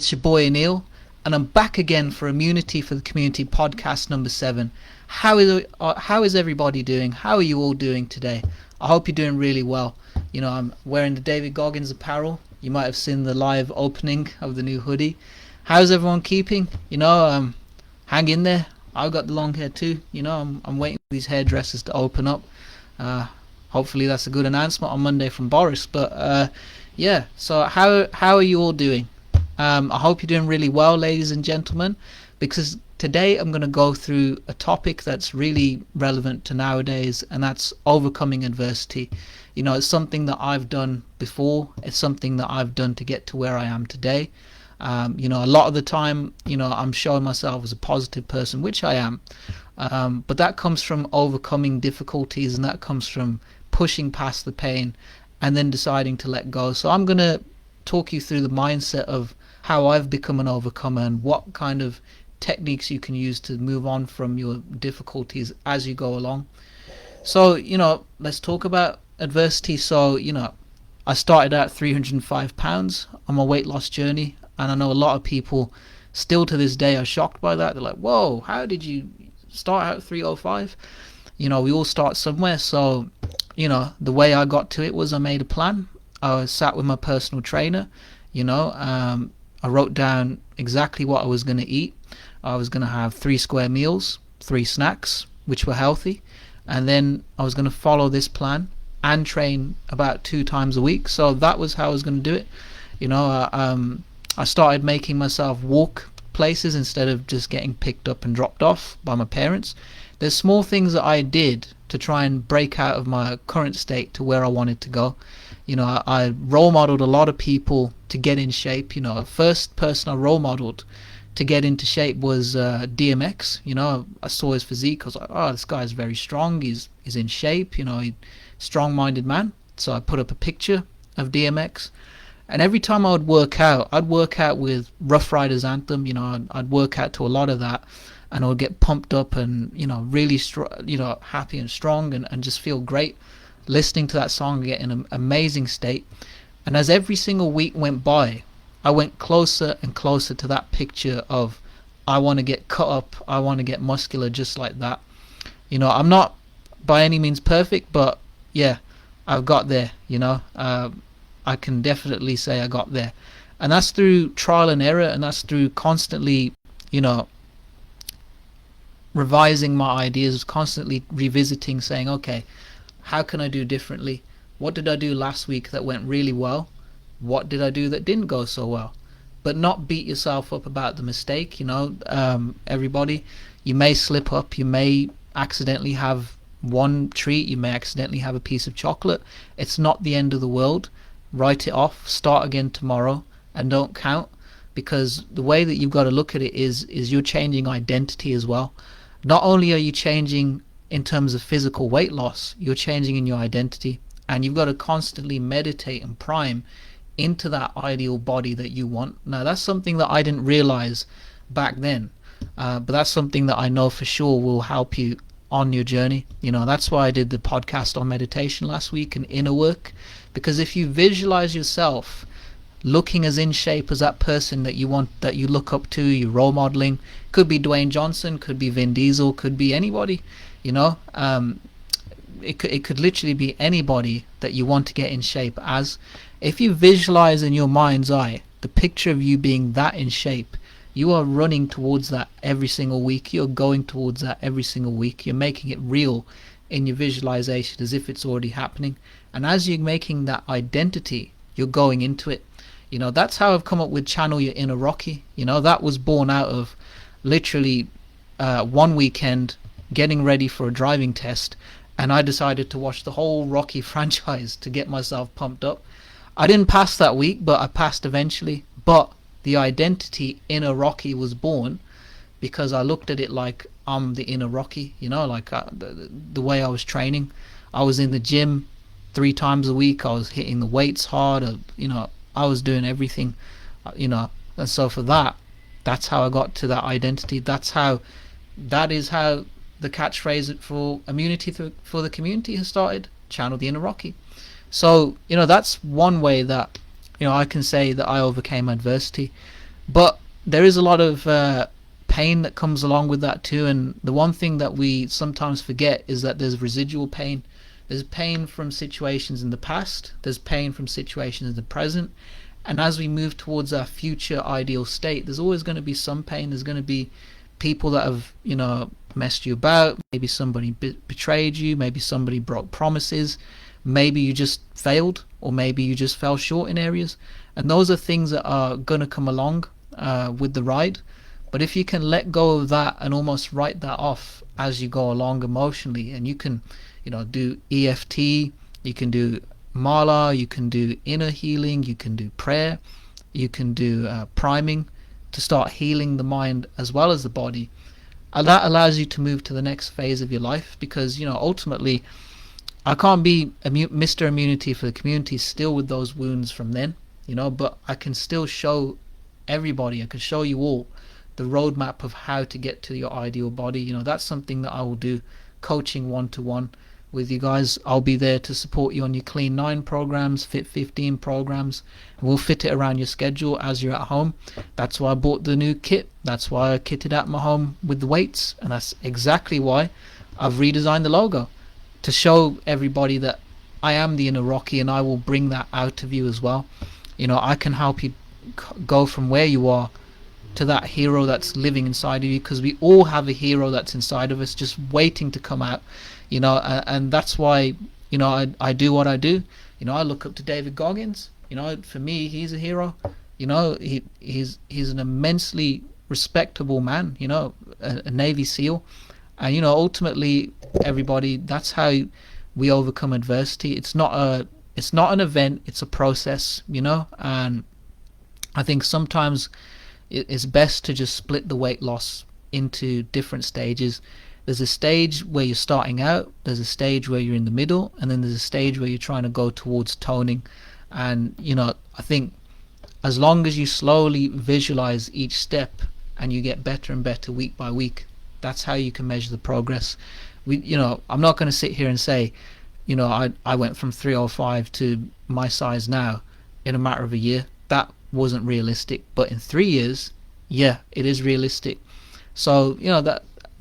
It's your boy Neil, and I'm back again for Immunity for the Community podcast number 7. How is everybody doing? How are you all doing today? I hope you're doing really well. You know, I'm wearing the David Goggins apparel. You might have seen the live opening of the new hoodie. How's everyone keeping? You know, hang in there. I've got the long hair too. You know, I'm waiting for these hairdressers to open up. Hopefully that's a good announcement on Monday from Boris. But yeah, so how are you all doing? I hope you're doing really well, ladies and gentlemen, because today I'm going to go through a topic that's really relevant to nowadays, and that's overcoming adversity. You know, it's something that I've done before. It's something that I've done to get to where I am today. You know, a lot of the time, you know, I'm showing myself as a positive person, which I am. But that comes from overcoming difficulties, and that comes from pushing past the pain and then deciding to let go. So I'm going to talk you through the mindset of how I've become an overcomer and what kind of techniques you can use to move on from your difficulties as you go along. So, you know, let's talk about adversity. So, you know, I started out 305 pounds on my weight loss journey, and I know a lot of people still to this day are shocked by that. They're like, whoa, how did you start out at 305? You know, we all start somewhere. So, you know, the way I got to it was I made a plan. I sat with my personal trainer. You know, I wrote down exactly what I was going to eat. I was going to have 3 square meals, 3 snacks, which were healthy, and then I was going to follow this plan and train about 2 times a week. So that was how I was going to do it. You know, I started making myself walk places instead of just getting picked up and dropped off by my parents. There's small things that I did to try and break out of my current state to where I wanted to go. You know, I role modeled a lot of people to get in shape. You know, the first person I role modeled to get into shape was DMX. You know, I saw his physique. I was like, oh, this guy's very strong. He's in shape. You know, he's a strong-minded man. So I put up a picture of DMX. And every time I would work out, I'd work out with Rough Riders Anthem. You know, I'd work out to a lot of that. And I would get pumped up and, you know, really, you know, happy and strong and just feel great listening to that song and get in an amazing state. And as every single week went by, I went closer and closer to that picture of I want to get cut up, I want to get muscular just like that. You know, I'm not by any means perfect, but yeah, I've got there. You know, I can definitely say I got there, and that's through trial and error, and that's through constantly, you know, revising my ideas, constantly revisiting, saying, okay, how can I do differently? What did I do last week that went really well? What did I do that didn't go so well? But not beat yourself up about the mistake. You know, everybody, you may slip up, you may accidentally have one treat, you may accidentally have a piece of chocolate. It's not the end of the world. Write it off, start again tomorrow, and don't count, because the way that you've got to look at it is you're changing identity as well. Not only are you changing in terms of physical weight loss, you're changing in your identity, and you've got to constantly meditate and prime into that ideal body that you want. Now, that's something that I didn't realize back then, but that's something that I know for sure will help you on your journey. You know, that's why I did the podcast on meditation last week and inner work, because if you visualize yourself looking as in shape as that person that you want, that you look up to, you're role modeling, could be Dwayne Johnson, could be Vin Diesel, could be anybody, you know, it could literally be anybody that you want to get in shape as. If you visualize in your mind's eye the picture of you being that in shape, you are running towards that every single week. You're going towards that every single week. You're making it real in your visualization as if it's already happening. And as you're making that identity, you're going into it. You know, that's how I've come up with Channel Your Inner Rocky. You know, that was born out of literally one weekend getting ready for a driving test, and I decided to watch the whole Rocky franchise to get myself pumped up. I didn't pass that week, but I passed eventually. But the identity Inner Rocky was born because I looked at it like I'm the inner Rocky. You know, like the way I was training. I was in the gym 3 times a week. I was hitting the weights hard. You know, I was doing everything, you know. And so for that, that's how I got to that identity. That is how the catchphrase for Immunity for the Community has started. Channel the Inner Rocky. So, you know, that's one way that, you know, I can say that I overcame adversity. But there is a lot of pain that comes along with that too. And the one thing that we sometimes forget is that there's residual pain. There's pain from situations in the past, there's pain from situations in the present, and as we move towards our future ideal state, there's always going to be some pain. There's going to be people that have, messed you about. Maybe somebody betrayed you, maybe somebody broke promises, maybe you just failed, or maybe you just fell short in areas. And those are things that are going to come along with the ride. But if you can let go of that and almost write that off as you go along emotionally, and you can do EFT, you can do mala, you can do inner healing, you can do prayer, you can do priming to start healing the mind as well as the body. And that allows you to move to the next phase of your life, because ultimately I can't be Mr. Immunity for the community still with those wounds from then, but I can still show everybody, I can show you all the roadmap of how to get to your ideal body. That's something that I will do, coaching one-to-one with you guys. I'll be there to support you on your Clean 9 programs, Fit 15 programs, and we'll fit it around your schedule as you're at home. That's why I bought the new kit. That's why I kitted out my home with the weights, and that's exactly why I've redesigned the logo, to show everybody that I am the inner Rocky, and I will bring that out of you as well. I can help you go from where you are to that hero that's living inside of you, because we all have a hero that's inside of us just waiting to come out. And that's why I do what I do. I look up to David Goggins. For me, he's a hero. He's an immensely respectable man, a Navy SEAL. And ultimately, everybody, that's how we overcome adversity. It's not an event, it's a process. And I think sometimes it's best to just split the weight loss into different stages. There's a stage where you're starting out, there's a stage where you're in the middle, and then there's a stage where you're trying to go towards toning. And I think as long as you slowly visualize each step and you get better and better week by week, that's how you can measure the progress. I'm not going to sit here and say I went from 305 to my size now in a matter of a year. That wasn't realistic. But in 3 years, yeah, it is realistic. So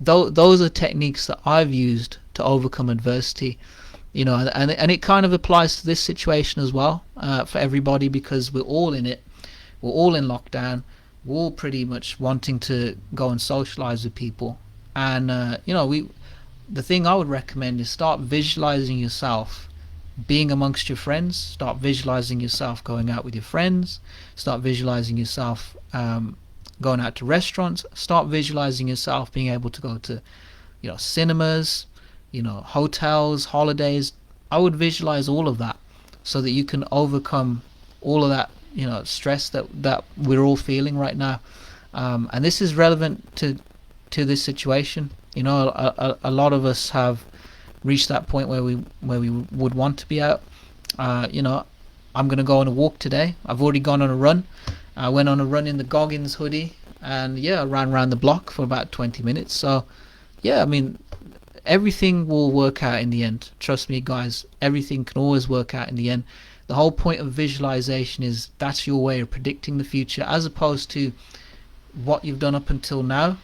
those are techniques that I've used to overcome adversity, and it kind of applies to this situation as well, for everybody, because we're all in it. We're all in lockdown. We're all pretty much wanting to go and socialize with people. And the thing I would recommend is start visualizing yourself being amongst your friends. Start visualizing yourself going out with your friends. Start visualizing yourself going out to restaurants. Start visualizing yourself being able to go to cinemas, hotels, holidays. I would visualize all of that so that you can overcome all of that stress that we're all feeling right now. And this is relevant to this situation. A lot of us have reached that point where we would want to be out. I'm going to go on a walk today. I've already gone on a run. I went on a run in the Goggins hoodie, and I ran around the block for about 20 minutes. So everything will work out in the end. Trust me, guys, everything can always work out in the end. The whole point of visualization is that's your way of predicting the future, as opposed to what you've done up until now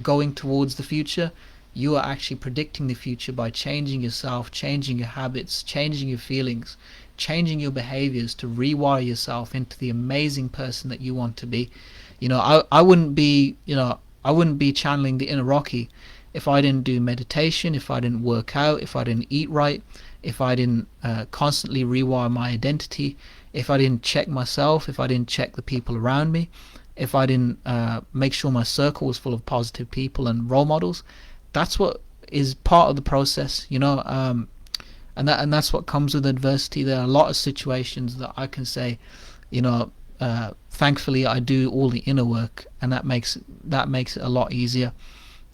going towards the future. You are actually predicting the future by changing yourself, changing your habits, changing your feelings, changing your behaviors to rewire yourself into the amazing person that you want to be. I wouldn't be channeling the inner Rocky if I didn't do meditation, if I didn't work out, if I didn't eat right, if I didn't constantly rewire my identity, if I didn't check myself, if I didn't check the people around me, if I didn't make sure my circle was full of positive people and role models. That's what is part of the process, and that's what comes with adversity. There are a lot of situations that I can say, thankfully I do all the inner work, and that makes it a lot easier.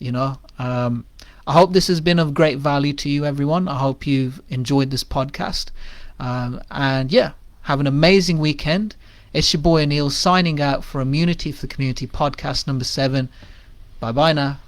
I hope this has been of great value to you, everyone. I hope you've enjoyed this podcast, and have an amazing weekend. It's your boy Anil signing out for Immunity for the Community podcast number 7. Bye bye now.